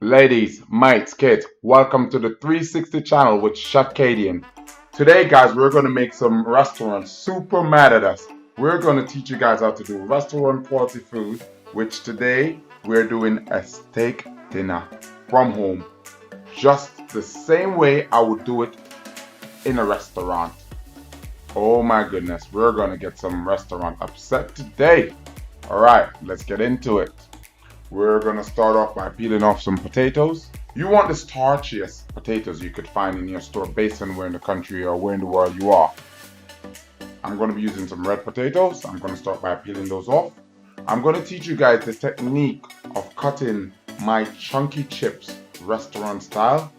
Ladies, mates, kids, welcome to the 360 channel with Chef Kadian. Today, guys, we're going to make some restaurants super mad at us. We're going to teach you guys how to do restaurant quality food, which today we're doing a steak dinner from home. Just the same way I would do it in a restaurant. Oh my goodness, we're going to get some restaurant upset today. All right, let's get into it. We're gonna start off by peeling off some potatoes. You want the starchiest potatoes you could find in your store based on where in the country or where in the world you are. I'm gonna be using some red potatoes. I'm gonna start by peeling those off. I'm gonna teach you guys the technique of cutting my chunky chips restaurant style.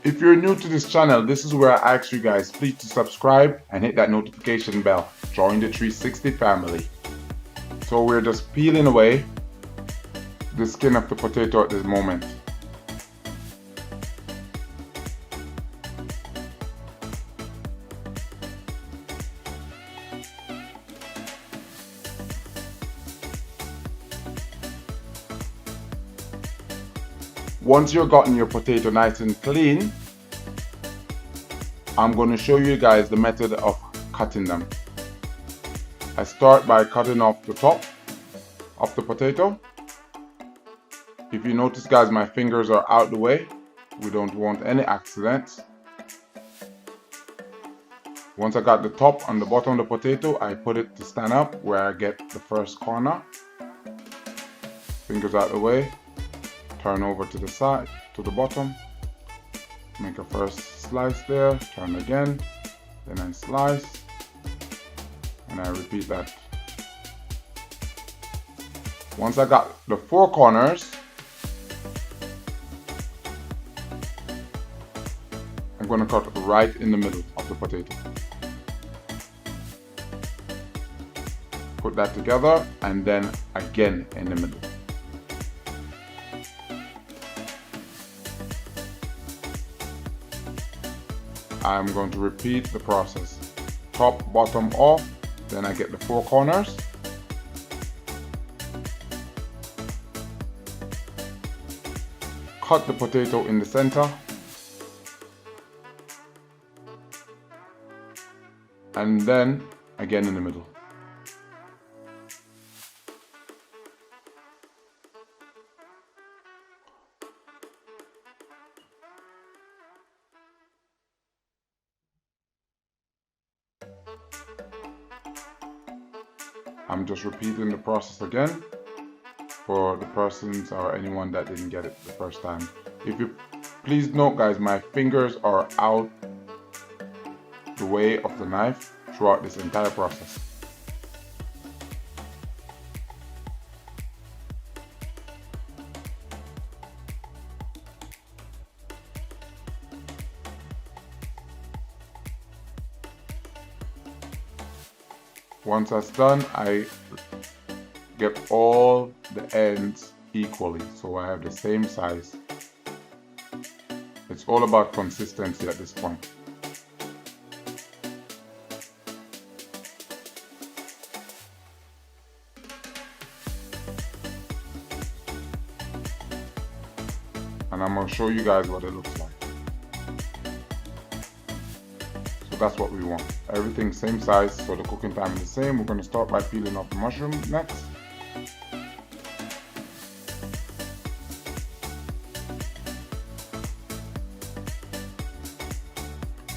If you're new to this channel, this is where I ask you guys please to subscribe and hit that notification bell. Join the 360 family. So we're just peeling away the skin of the potato at this moment. Once you've gotten your potato nice and clean, I'm going to show you guys the method of cutting them. I start by cutting off the top of the potato. If you notice, guys, my fingers are out the way. We don't want any accidents. Once I got the top and the bottom of the potato, I put it to stand up where I get the first corner. Fingers out the way. Turn over to the side, to the bottom. Make a first slice there. Turn again. Then I slice. And I repeat that. Once I got the four corners, I'm going to cut right in the middle of the potato. Put that together and then again in the middle. I'm going to repeat the process. Top, bottom off, then I get the four corners. Cut the potato in the center. And then again in the middle. I'm just repeating the process again for the persons or anyone that didn't get it the first time. If you please note, guys, my fingers are out the way of the knife throughout this entire process. Once that's done, I get all the ends equally so I have the same size. It's all about consistency at this point. And I'm going to show you guys what it looks like. So that's what we want. Everything same size, so the cooking time is the same. We're going to start by peeling off the mushroom next.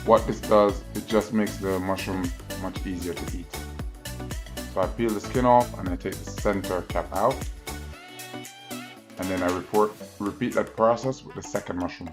What this does, it just makes the mushroom much easier to eat. So I peel the skin off and I take the center cap out. And then I repeat that process with the second mushroom.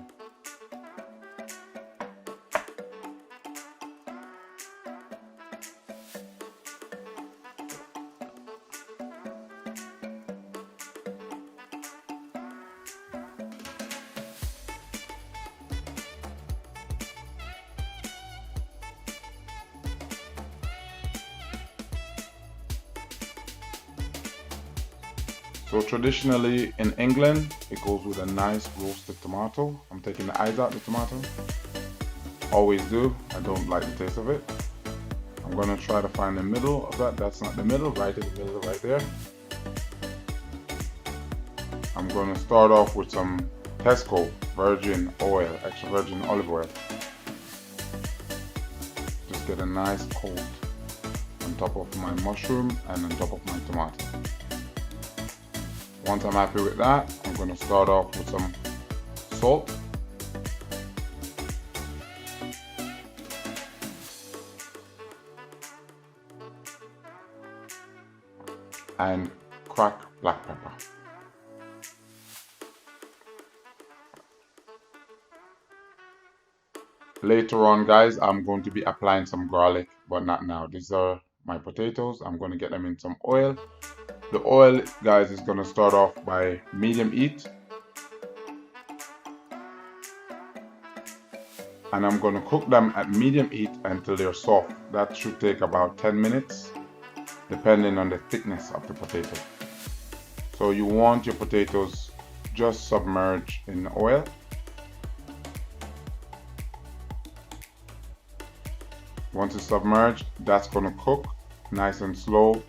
So traditionally in England, it goes with a nice roasted tomato. I'm taking the eyes out of the tomato. Always do. I don't like the taste of it. I'm going to try to find the middle of that. That's not the middle, right in the middle right there. I'm going to start off with some Tesco virgin oil, extra virgin olive oil. Just get a nice coat on top of my mushroom and on top of my tomato. Once I'm happy with that, I'm going to start off with some salt. And cracked black pepper. Later on, guys, I'm going to be applying some garlic, but not now. These are my potatoes. I'm going to get them in some oil. The oil, guys, is going to start off by medium heat. And I'm going to cook them at medium heat until they're soft. That should take about 10 minutes, depending on the thickness of the potato. So you want your potatoes just submerged in the oil. Once it's submerged, that's going to cook nice and slow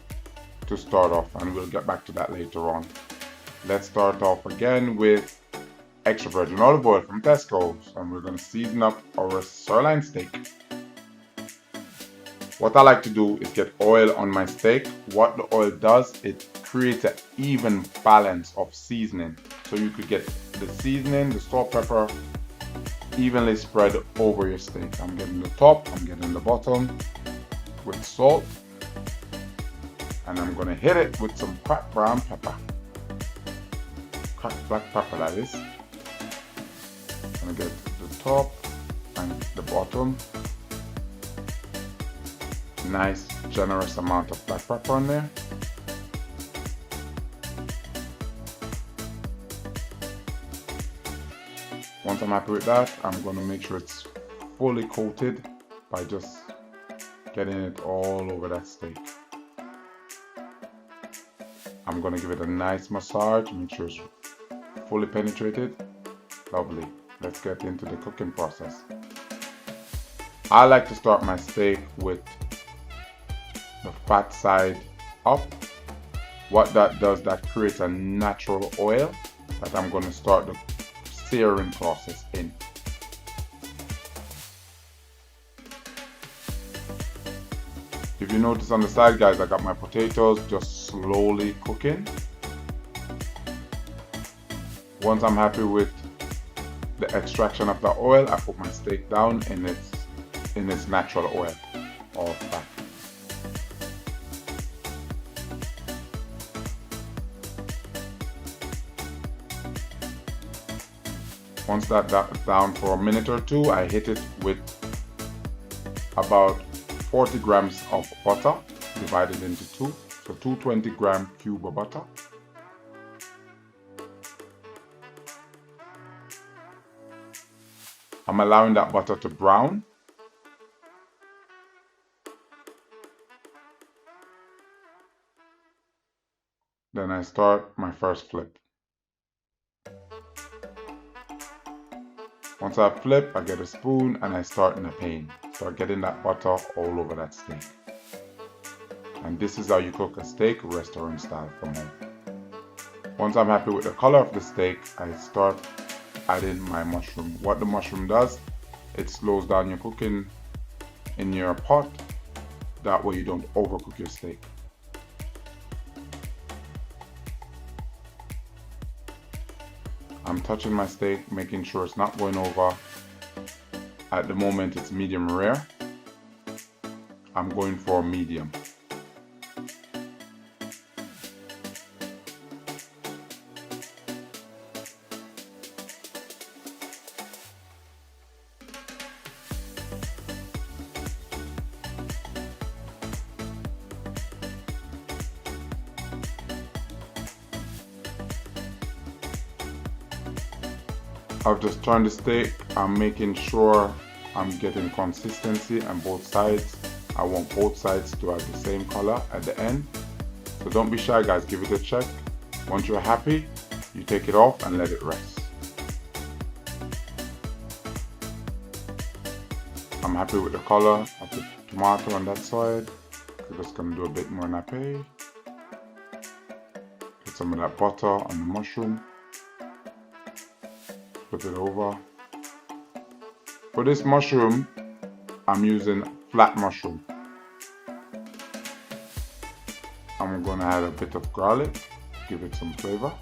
to start off, and we'll get back to that later on. Let's start off again with extra virgin olive oil from Tesco, and we're going to season up our sirloin steak. What I like to do is get oil on my steak. What the oil does, it creates an even balance of seasoning. So you could get the seasoning, the salt, pepper, evenly spread over your steak. I'm getting the top, I'm getting the bottom with salt, and I'm gonna hit it with some cracked brown pepper, cracked black pepper, that is. I'm gonna get the top and the bottom. Nice generous amount of black pepper on there. Once I'm happy with that, I'm going to make sure it's fully coated by just getting it all over that steak. I'm going to give it a nice massage, make sure it's fully penetrated. Lovely. Let's get into the cooking process. I like to start my steak with the fat side up. What that does, that creates a natural oil that I'm going to start the searing process in. If you notice on the side, guys, I got my potatoes just slowly cooking. Once I'm happy with the extraction of the oil, I put my steak down in its natural oil or fat. Once that's down for a minute or two, I hit it with about 40 grams of butter divided into two. So 220-gram cube of butter. I'm allowing that butter to brown. Then I start my first flip. Once I flip, I get a spoon and I start in a pan. Start getting that butter all over that steak. And this is how you cook a steak restaurant style from home. Once I'm happy with the color of the steak, I start adding my mushroom. What the mushroom does, it slows down your cooking in your pot. That way you don't overcook your steak. I'm touching my steak, making sure it's not going over. At the moment it's medium rare. I'm going for medium. I've just turned the steak. I'm making sure I'm getting consistency on both sides. I want both sides to have the same color at the end. So don't be shy, guys, give it a check. Once you're happy, you take it off and let it rest. I'm happy with the color of the tomato on that side. We're just gonna do a bit more nappe. Get some of that butter on the mushroom. Put it over. For this mushroom, I'm using flat mushroom. I'm gonna add a bit of garlic, give it some flavor.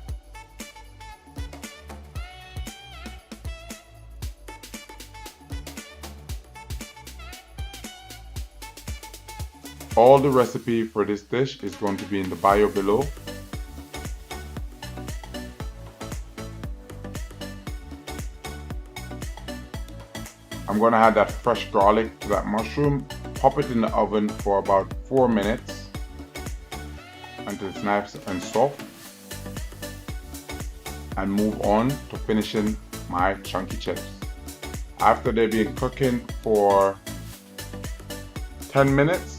All the recipe for this dish is going to be in the bio below. I'm going to add that fresh garlic to that mushroom, pop it in the oven for about 4 minutes until it's nice and soft, and move on to finishing my chunky chips. After they've been cooking for 10 minutes,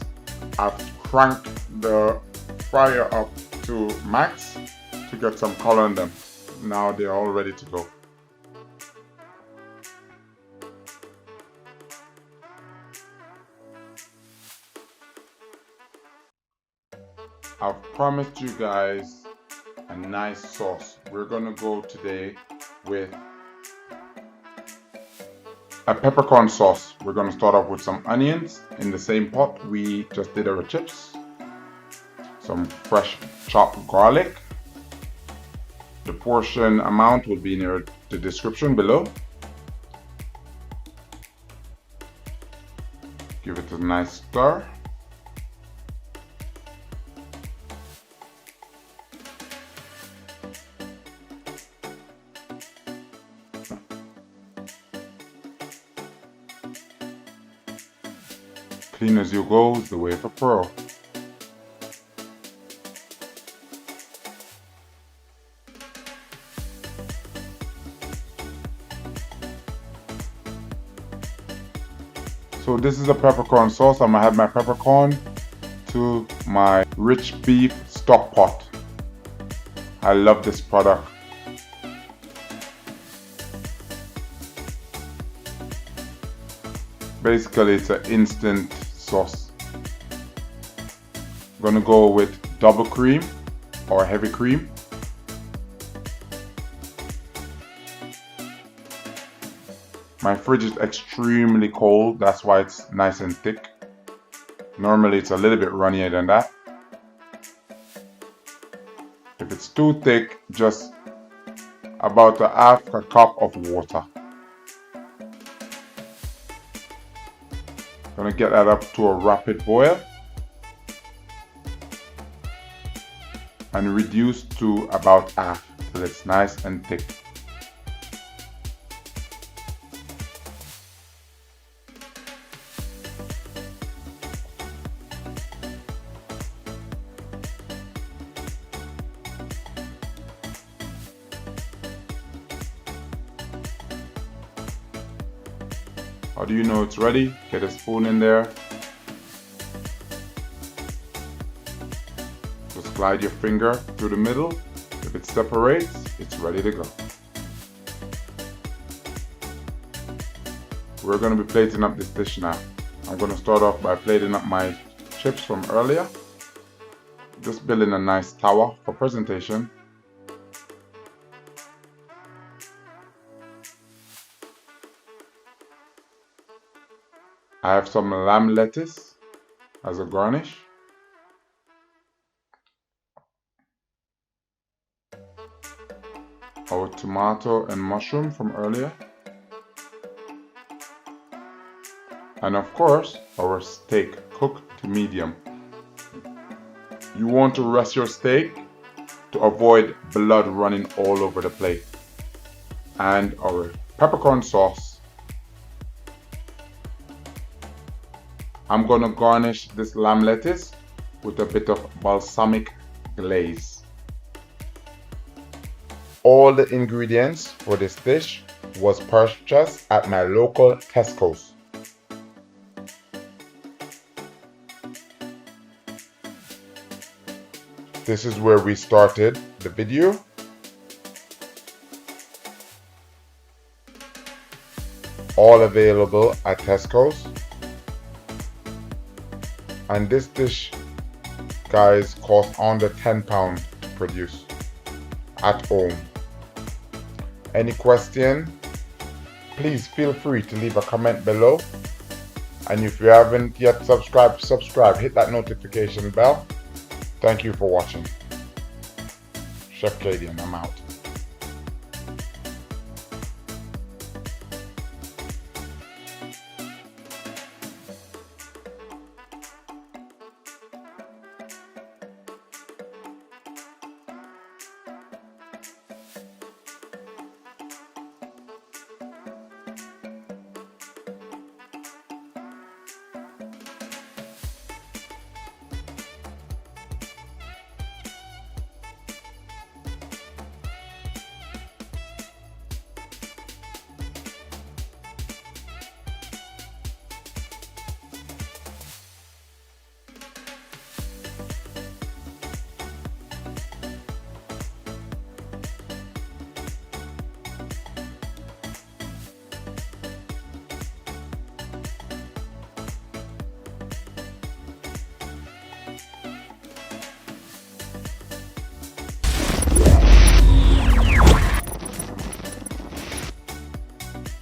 I've cranked the fryer up to max to get some color on them. Now they're all ready to go. I've promised you guys a nice sauce. We're gonna go today with a peppercorn sauce. We're gonna start off with some onions in the same pot we just did our chips. Some fresh chopped garlic. The portion amount will be near the description below. Give it a nice stir. Clean as you go is the way of a pro. So this is a peppercorn sauce. I'm gonna add my peppercorn to my rich beef stock pot. I love this product. Basically, it's an instant sauce. I'm gonna go with double cream or heavy cream. My fridge is extremely cold, that's why it's nice and thick. Normally it's a little bit runnier than that. If it's too thick, just about a half a cup of water. Gonna get that up to a rapid boil and reduce to about half till it's nice and thick. How do you know it's ready? Get a spoon in there. Just glide your finger through the middle. If it separates, it's ready to go. We're going to be plating up this dish now. I'm going to start off by plating up my chips from earlier. Just building a nice tower for presentation. I have some lamb lettuce as a garnish. Our tomato and mushroom from earlier. And of course, our steak cooked to medium. You want to rest your steak to avoid blood running all over the plate. And our peppercorn sauce. I'm going to garnish this lamb lettuce with a bit of balsamic glaze. All the ingredients for this dish was purchased at my local Tesco's. This is where we started the video. All available at Tesco's. And this dish, guys, costs under £10 to produce at home. Any question? Please feel free to leave a comment below. And if you haven't yet subscribed, hit that notification bell. Thank you for watching. Chef Kadian, I'm out.